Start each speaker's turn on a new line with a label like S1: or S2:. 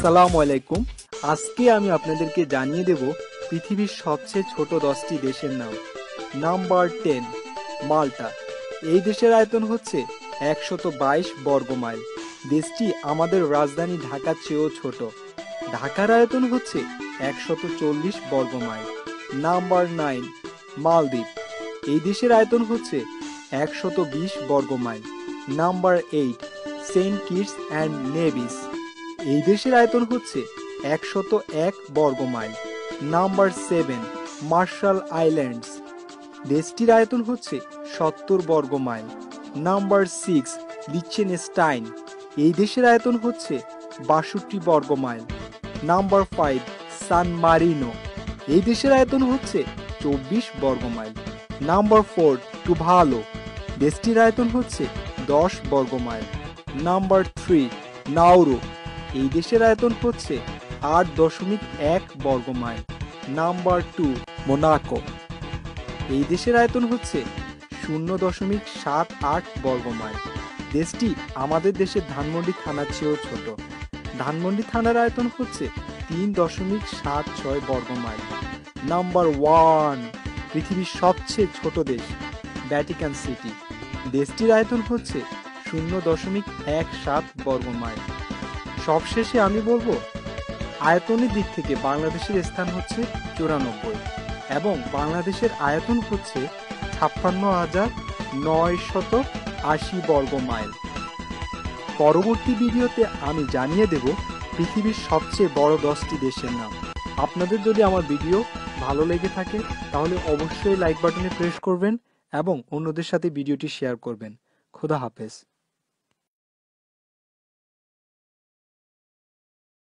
S1: আসসালামু আলাইকুম। আজকে আমি আপনাদেরকে জানিয়ে দেব পৃথিবীর সবচেয়ে ছোট 10টি দেশের নাম। নাম্বার 10, মাল্টা। এই দেশের আয়তন হচ্ছে 122 বর্গ মাইল। দেশটি আমাদের রাজধানী ঢাকার চেয়েও ছোট। ঢাকার আয়তন হচ্ছে 140 বর্গ মাইল। নাম্বার 9, মালদ্বীপ। এই দেশের আয়তন হচ্ছে 120 বর্গ mile. Number 8, Saint Kitts and Nevis. এই দেশের আয়তন হচ্ছে 101 বর্গ মাইল। Number 7, martial islands. দেশটির আয়তন হচ্ছে 70 বর্গ মাইল। Number 6, Liechtenstein. এই দেশের আয়তন হচ্ছে 62 বর্গ মাইল। নাম্বার 5, সান মারিনো। এই দেশের আয়তন হচ্ছে 24 বর্গ মাইল। নাম্বার 4, টুভালো। দেশটির আয়তন হচ্ছে 10 বর্গ মাইল। Number 3, Nauru. এই দেশের আয়তন হচ্ছে 8.1 বর্গ মাইল। Number 2, Monaco. এই দেশের আয়তন হচ্ছে 0.78 বর্গ মাইল। দেশটি আমাদের দেশের ধানমন্ডি থানার চেয়েও ছোট। ধানমন্ডি থানার আয়তন হচ্ছে 3.76 বর্গ মাইল। নাম্বার 1, পৃথিবীর সবচেয়ে ছোট দেশ, ভ্যাটিকান সিটি। দেশটির আয়তন হচ্ছে 0.17 বর্গ মাইল। সবশেষে আমি বলবো, আয়তনের দিক থেকে বাংলাদেশের স্থান হচ্ছে 94 এবং বাংলাদেশের আয়তন হচ্ছে 56,980 বর্গ মাইল। পরবর্তী ভিডিওতে আমি জানিয়ে দেব পৃথিবীর সবচেয়ে বড় 10টি দেশের নাম। আপনাদের যদি আমার ভিডিও ভালো লেগে থাকে তাহলে অবশ্যই লাইক বাটনে প্রেস করবেন এবং অন্যদের সাথে ভিডিওটি শেয়ার করবেন। খোদা হাফেজ।